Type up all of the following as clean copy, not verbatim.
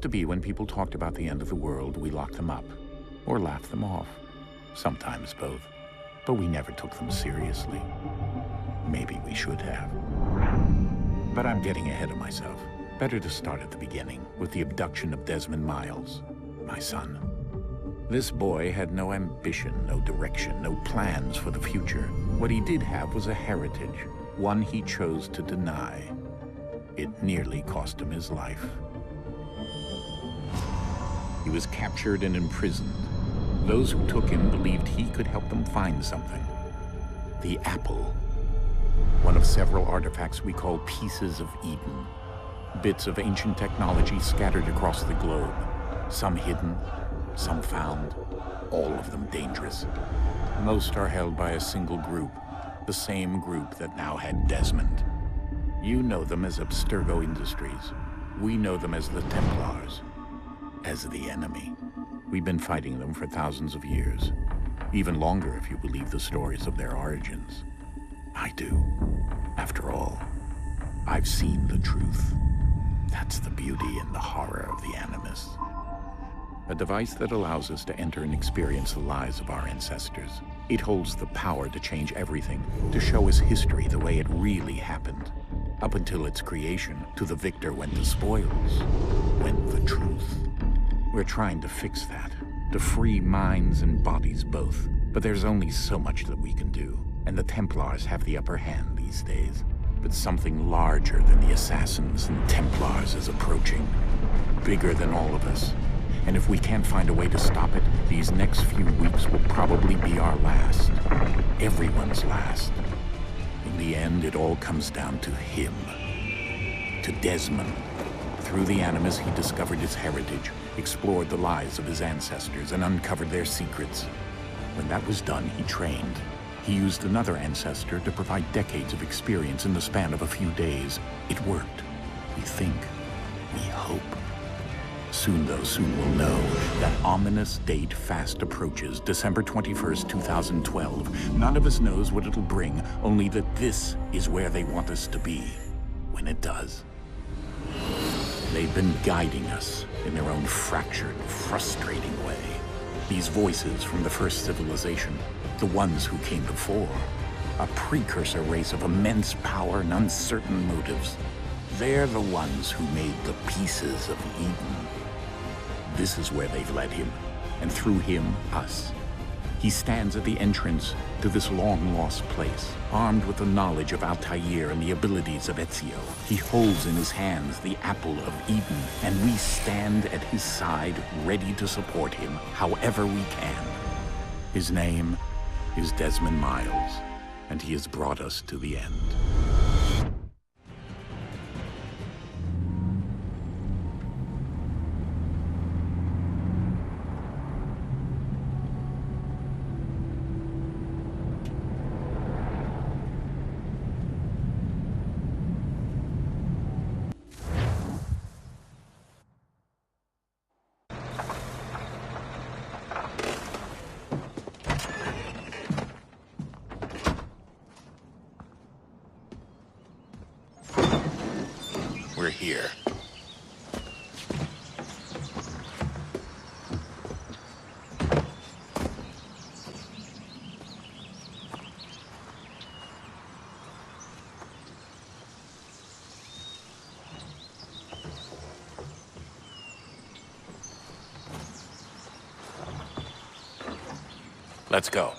to be when people talked about the end of the world, we locked them up, or laughed them off. Sometimes both. But we never took them seriously. Maybe we should have. But I'm getting ahead of myself. Better to start at the beginning, with the abduction of Desmond Miles, my son. This boy had no ambition, no direction, no plans for the future. What he did have was a heritage, one he chose to deny. It nearly cost him his life. He was captured and imprisoned. Those who took him believed he could help them find something. The apple. One of several artifacts we call pieces of Eden. Bits of ancient technology scattered across the globe. Some hidden, some found, all of them dangerous. Most are held by a single group, the same group that now had Desmond. You know them as Abstergo Industries. We know them as the Templars, as the enemy. We've been fighting them for thousands of years, even longer if you believe the stories of their origins. I do. After all, I've seen the truth. That's the beauty and the horror of the Animus. A device that allows us to enter and experience the lives of our ancestors. It holds the power to change everything, to show us history the way it really happened. Up until its creation, to the victor went the spoils, went the truth. We're trying to fix that, to free minds and bodies both. But there's only so much that we can do, and the Templars have the upper hand these days. But something larger than the Assassins and Templars is approaching, bigger than all of us. And if we can't find a way to stop it, these next few weeks will probably be our last. Everyone's last. In the end, it all comes down to him. To Desmond. Through the Animus, he discovered his heritage, explored the lives of his ancestors, and uncovered their secrets. When that was done, he trained. He used another ancestor to provide decades of experience in the span of a few days. It worked. We think. We hope. Soon we'll know. That ominous date fast approaches, December 21st, 2012. None of us knows what it'll bring, only that this is where they want us to be, when it does. They've been guiding us in their own fractured, frustrating way. These voices from the first civilization, the ones who came before, a precursor race of immense power and uncertain motives. They're the ones who made the pieces of Eden. This is where they've led him, and through him, us. He stands at the entrance to this long-lost place, armed with the knowledge of Altair and the abilities of Ezio. He holds in his hands the apple of Eden, and we stand at his side, ready to support him however we can. His name is Desmond Miles, and he has brought us to the end. We're here. Let's go.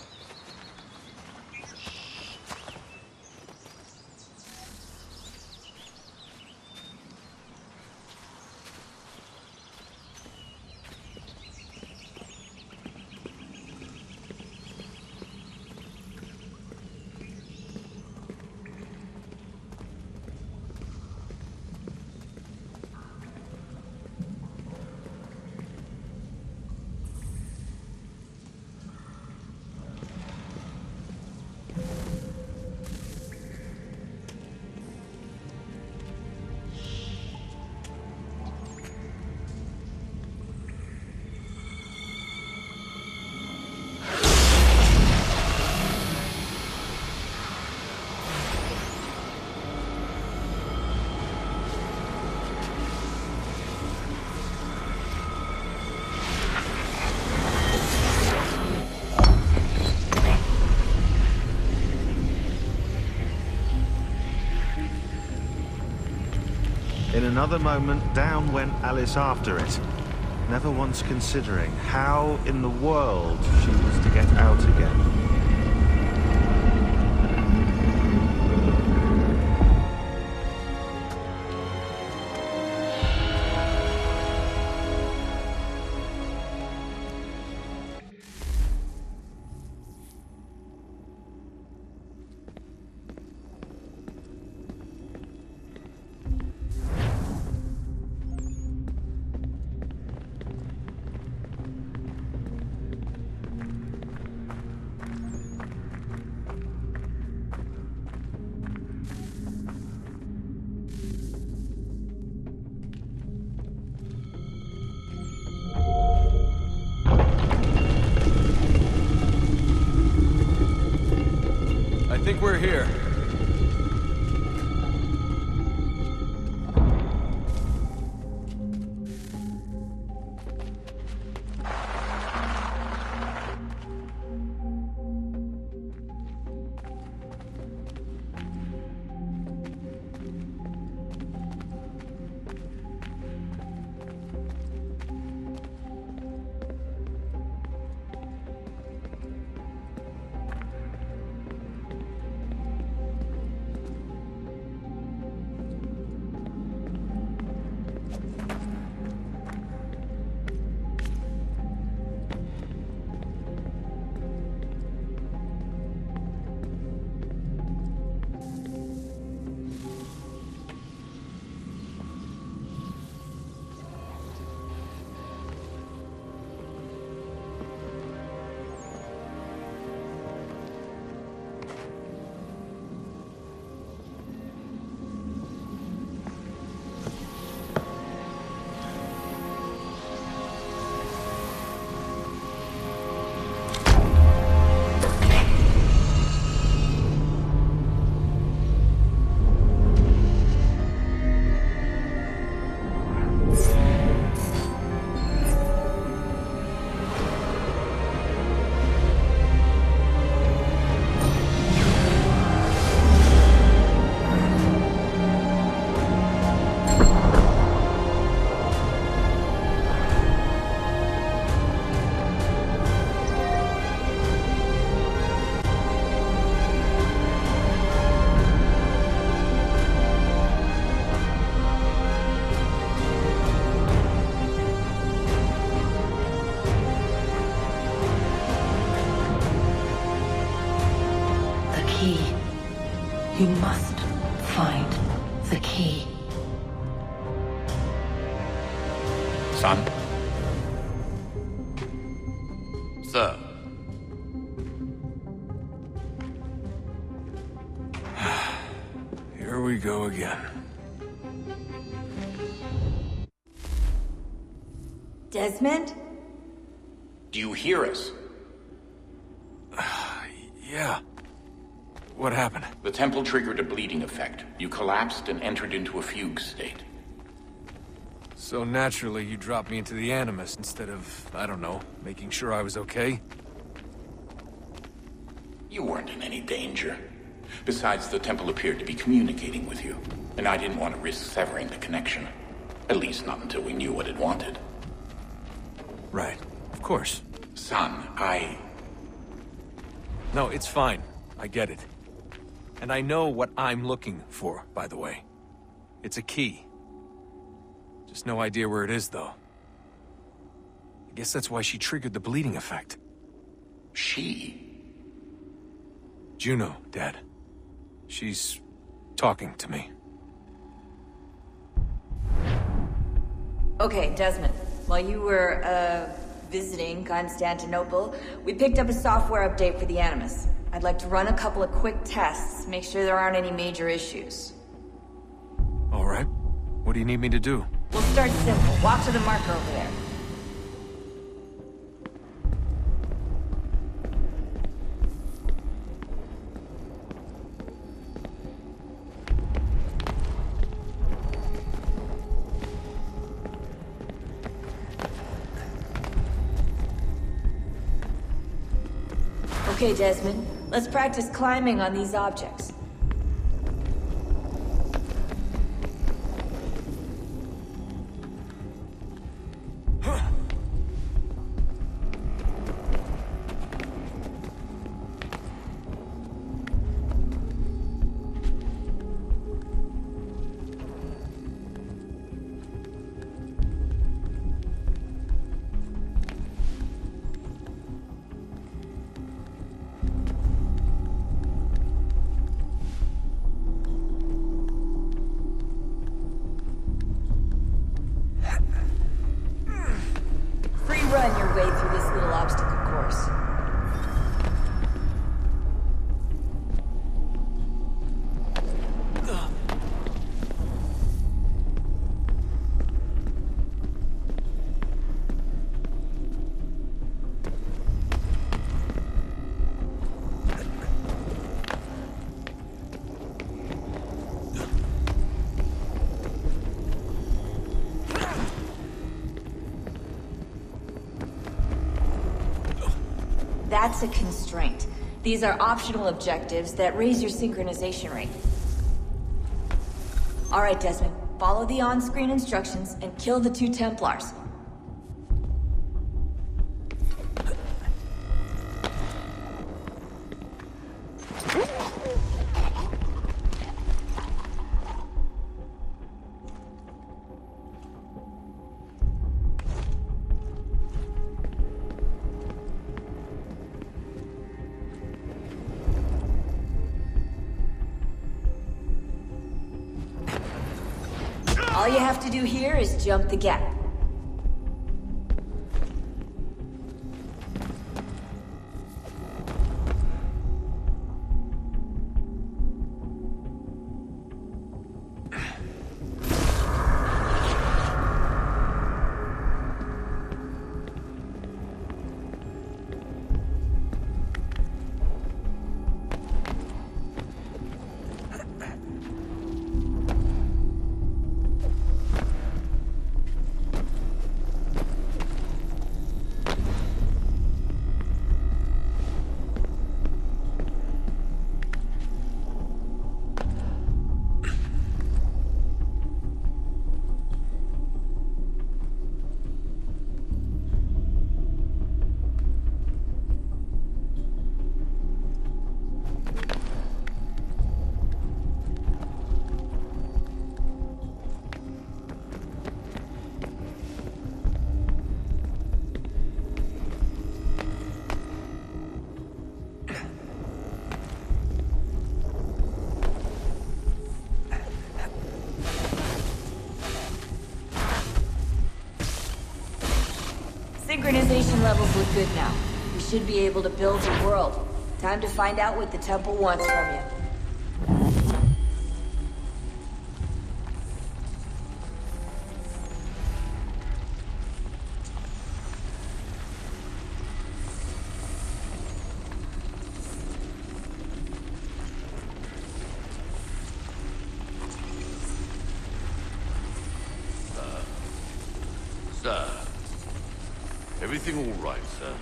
another moment, down went Alice after it, never once considering how in the world she was to get out again. I think we're here. You must find the key. Son? Sir. Here we go again. Desmond? Do you hear us? Yeah. What happened? The temple triggered a bleeding effect. You collapsed and entered into a fugue state. So naturally, you dropped me into the Animus instead of, I don't know, making sure I was okay? You weren't in any danger. Besides, the temple appeared to be communicating with you, and I didn't want to risk severing the connection. At least not until we knew what it wanted. Right. Of course. Son, No, it's fine. I get it. And I know what I'm looking for, by the way. It's a key. Just no idea where it is, though. I guess that's why she triggered the bleeding effect. She? Juno, Dad. She's talking to me. Okay, Desmond. While you were, visiting Constantinople, we picked up a software update for the Animus. I'd like to run a couple of quick tests, make sure there aren't any major issues. All right. What do you need me to do? We'll start simple. Walk to the marker over there. Okay, Desmond. Let's practice climbing on these objects. run your way through this little obstacle course. That's a constraint. These are optional objectives that raise your synchronization rate. Alright, Desmond. Follow the on-screen instructions and kill the 2 Templars. All you have to do here is jump the gap. Synchronization levels look good now. We should be able to build a world. Time to find out what the temple wants from you. Sir. Everything all right, sir?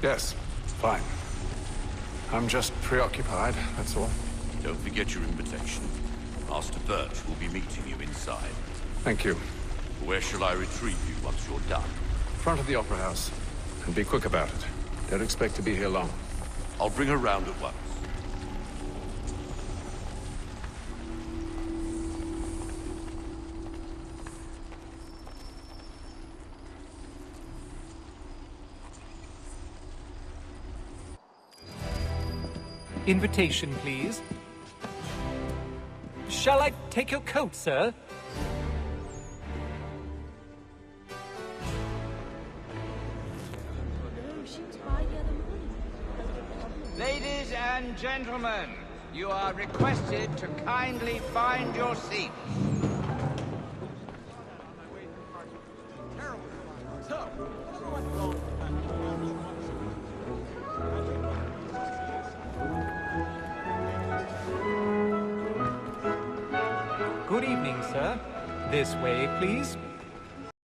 Yes, fine. I'm just preoccupied, that's all. Don't forget your invitation. Master Birch will be meeting you inside. Thank you. Where shall I retrieve you once you're done? Front of the Opera House. And be quick about it. Don't expect to be here long. I'll bring her round at once. Invitation, please. Shall I take your coat, sir? Ladies and gentlemen, you are requested to kindly find your seats. Good evening, sir. This way, please.